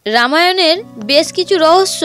রামায়ণের বেশ কিছু রহস্য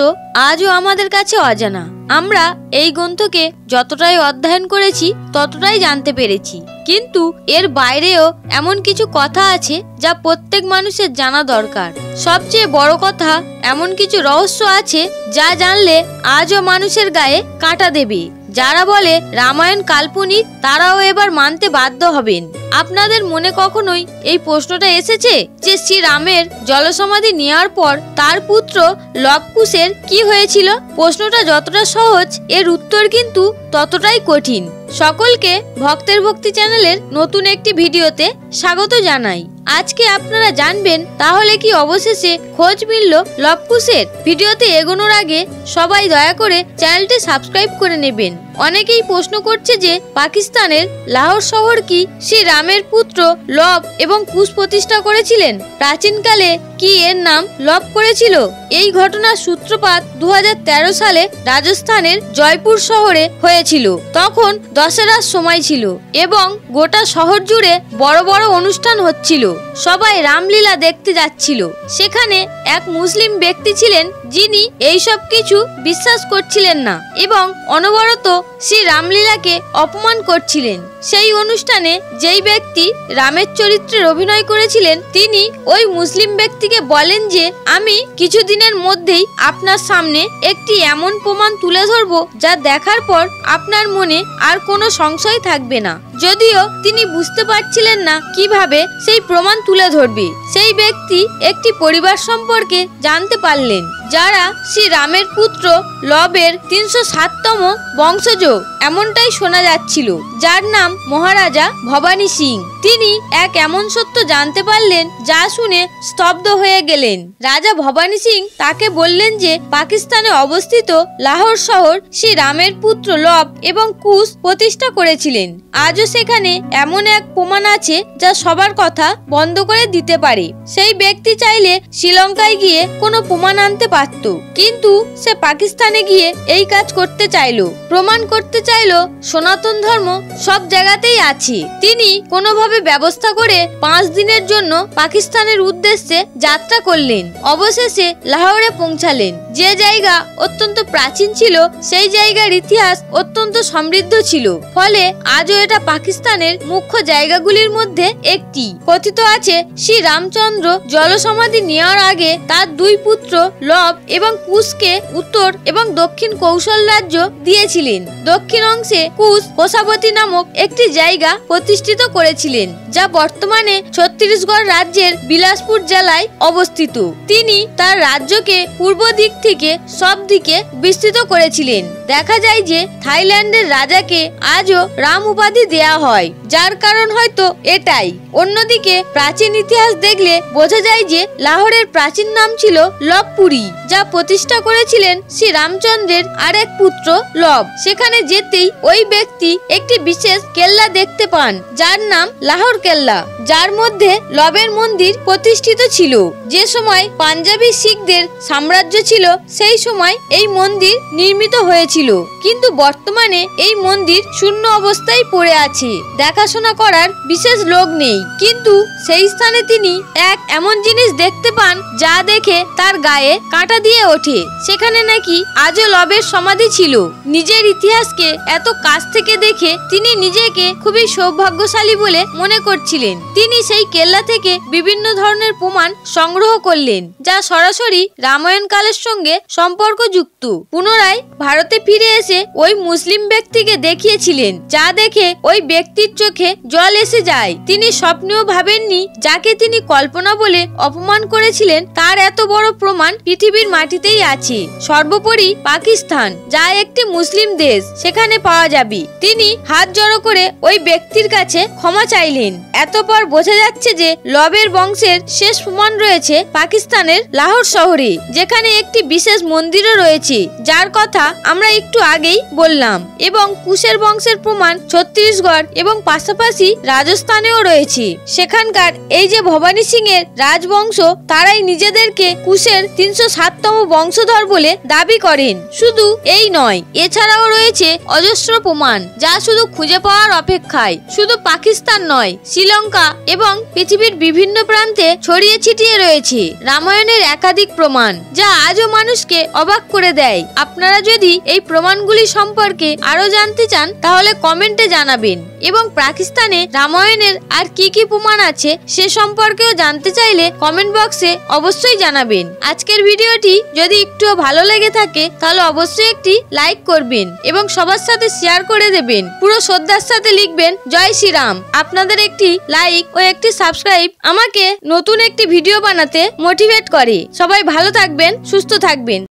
আজও আমাদের কাছে অজানা। আমরা এই গ্রন্থকে যতটাই অধ্যয়ন করেছি ততটাই জানতে পেরেছি, কিন্তু এর বাইরেও এমন কিছু কথা আছে যা প্রত্যেক মানুষের জানা দরকার। সবচেয়ে বড় কথা, এমন কিছু রহস্য আছে যা জানলে আজও মানুষের গায়ে কাঁটা দেবে। যারা বলে রামায়ণ কাল্পনিক তারাও এবার মানতে বাধ্য হবেন। আপনাদের মনে কখনোই এই প্রশ্নটা এসেছে যে শ্রীরামের জলসমাধি নেওয়ার পর তার পুত্র লবকুশের কি হয়েছিল? প্রশ্নটা যতটা সহজ, এর উত্তর কিন্তু ততটাই কঠিন। সকলকে ভক্তের ভক্তি চ্যানেলের নতুন একটি ভিডিওতে স্বাগত জানাই। আজকে আপনারা জানবেন তাহলে কি অবশেষে খোঁজ মিলল লবকুশের। ভিডিওতে এগোনোর আগে সবাই দয়া করে চ্যানেলটি সাবস্ক্রাইব করে নেবেন। অনেকেই প্রশ্ন করছে যে পাকিস্তানের লাহোর শহর কি শ্রীরামের পুত্র লব এবং কুশ প্রতিষ্ঠা করেছিলেন? প্রাচীনকালে কি এর নাম লব করেছিল? এই ঘটনার সূত্রপাত 2013 সালে রাজস্থানের জয়পুর শহরে হয়েছিল। তখন দশেরার সময় ছিল এবং গোটা শহর জুড়ে বড় বড় অনুষ্ঠান হচ্ছিল। সবাই রামলীলা দেখতে যাচ্ছিল। সেখানে এক মুসলিম ব্যক্তি ছিলেন যিনি এইসব কিছু বিশ্বাস করছিলেন না এবং অনবরত শ্রী রামলীলাকে অপমান করছিলেন। সেই অনুষ্ঠানে যেই ব্যক্তি রামের চরিত্রে অভিনয় করেছিলেন তিনি ওই মুসলিম ব্যক্তিকে বলেন যে আমি কিছুদিনের মধ্যেই আপনার সামনে একটি এমন প্রমাণ তুলে ধরব যা দেখার পর আপনার মনে আর কোনো সংশয় থাকবে না। যদিও তিনি বুঝতে পারছিলেন না কিভাবে সেই প্রমাণ তুলে ধরবে। সেই ব্যক্তি একটি পরিবার সম্পর্কে জানতে পারলেন যারা শ্রী রামের পুত্র লবের 307তম বংশজ এমনটাই শোনা যাচ্ছিল, যার নাম মহারাজা ভবানী সিং। তিনি এক এমন সত্য জানতে পারলেন যা শুনে স্তব্ধ হয়ে গেলেন। রাজা ভবানী সিং তাকে বললেন যে পাকিস্তানে অবস্থিত লাহোর শহর শ্রী রামের পুত্র লব এবং কুশ প্রতিষ্ঠা করেছিলেন। আজও সেখানে এমন এক প্রমাণ আছে যা সবার কথা বন্ধ করে দিতে পারে। সেই ব্যক্তি চাইলে শ্রীলঙ্কায় গিয়ে কোনো প্রমাণ আনতে পারত, কিন্তু সে পাকিস্তানে গিয়ে এই কাজ করতে চাইলো, প্রমাণ করতে চাইলো সনাতন ধর্ম সব জায়গাতেই আছে। তিনি কোনোভাবে ব্যবস্থা করে 5 দিনের জন্য পাকিস্তানের উদ্দেশ্যে যাত্রা করলেন। অবশেষে লাহোরে পৌঁছালেন। যে জায়গা অত্যন্ত প্রাচীন ছিল সেই জায়গার ইতিহাস অত্যন্ত সমৃদ্ধ ছিল, ফলে আজও এটা পাকিস্তানের মুখ্য জায়গাগুলির মধ্যে একটি। কথিত আছে শ্রী রামচন্দ্র জলসমাধি নেওয়ার আগে তার 2 পুত্র লব এবং কুশকে উত্তর এবং দক্ষিণ কৌশল রাজ্য দিয়েছিলেন। দক্ষিণ অংশে কুশ কোষাবতী নামক একটি জায়গা প্রতিষ্ঠিত করেছিলেন, যা বর্তমানে ছত্তিশগড় রাজ্যের বিলাসপুর জেলায় অবস্থিত। তিনি তার রাজ্যকে পূর্ব দিক থেকে সব দিকে বিস্তৃত করেছিলেন। দেখা যায় যে থাইল্যান্ডের রাজাকে আজও রাম উপাধি দেয়া হয়, যার কারণ হয়তো এটাই। অন্যদিকে প্রাচীন ইতিহাস দেখলে বোঝা যায় যে লাহোরের প্রাচীন নাম ছিল লবপুরী, যা প্রতিষ্ঠা করেছিলেন শ্রী রামচন্দ্রের আরেক পুত্র লব। সেখানে যেতেই ওই ব্যক্তি একটি বিশেষ কেল্লা দেখতে পান যার নাম লাহোর কেল্লা, যার মধ্যে লবের মন্দির প্রতিষ্ঠিত ছিল। যে সময় পাঞ্জাবি শিখদের সাম্রাজ্য ছিল সেই সময় এই মন্দির নির্মিত হয়েছিল, কিন্তু বর্তমানে এই মন্দির শূন্য অবস্থায় পড়ে আছে। দেখাশোনা করার বিশেষ লোক নেই, কিন্তু সেই স্থানে তিনি এক এমন জিনিস দেখতে পান যা দেখে তার গায়ে কাঁটা দিয়ে ওঠে। সেখানে নাকি আজও লবের সমাধি ছিল। নিজের ইতিহাসকে এত কাছ থেকে দেখে তিনি নিজেকে খুবই সৌভাগ্যশালী বলে মনে করছিলেন। তিনি সেই কেল্লা থেকে বিভিন্ন ধরনের প্রমাণ সংগ্রহ করলেন যা সরাসরি রামায়ণ কালের সঙ্গে সম্পর্কযুক্ত। পুনরায় ভারতে ফিরে এসে ওই মুসলিম ব্যক্তিকে দেখিয়েছিলেন, যা দেখে ওই ব্যক্তির চোখে জল এসে যায়। তিনি স্বপ্নেও ভাবেননি যাকে তিনি কল্পনা বলে অপমান করেছিলেন তার এত বড় প্রমাণ পৃথিবীর মাটিতেই আছে। সর্বোপরি পাকিস্তান, যা একটি মুসলিম দেশ, সেখানে পাওয়া যাবে। তিনি হাত জড়ো করে ওই ব্যক্তির কাছে ক্ষমা চাইলেন। এতপর বোঝা যাচ্ছে যে লবের বংশের শেষ প্রমাণ রয়েছে পাকিস্তানের লাহোর শহরে, যেখানে একটি বিশেষ মন্দিরও রয়েছে যার কথা আমরা একটু আগেই বললাম, এবং কুশের বংশের প্রমাণ ছত্তিশগড় এবং পাশাপাশি রাজস্থানেও রয়েছে। সেখানকার এই যে ভবানী সিং এর রাজবংশ, তারাই নিজেদেরকে কুশের 307তম বংশধর বলে দাবি করেন। শুধু এই নয়, এছাড়াও রয়েছে অজস্র প্রমাণ যা শুধু খুঁজে পাওয়ার অপেক্ষায়। শুধু পাকিস্তান নয়, শ্রীলঙ্কা এবং পৃথিবীর বিভিন্ন প্রান্তে ছড়িয়ে ছিটিয়ে রয়েছে রামায়ণের একাধিক প্রমাণ, যা আজও মানুষকে অবাক করে দেয়। আপনারা যদি এই প্রমাণগুলি সম্পর্কে আরো জানতে চান তাহলে কমেন্টে জানাবেন, এবং পাকিস্তানে রামায়ণের আর কি কি প্রমাণ আছে সে সম্পর্কেও জানতে চাইলে কমেন্ট বক্সে অবশ্যই জানাবেন। আজকের ভিডিওটি যদি একটুও ভালো লেগে থাকে তাহলে অবশ্যই একটি লাইক করবেন এবং সবার সাথে শেয়ার করে দেবেন। পুরো শ্রদ্ধার সাথে লিখবেন জয় শ্রীরাম। আপনাদের একটি লাইক ও একটি সাবস্ক্রাইব আমাকে নতুন একটি ভিডিও বানাতে মোটিভেট করে। সবাই ভালো থাকবেন, সুস্থ থাকবেন।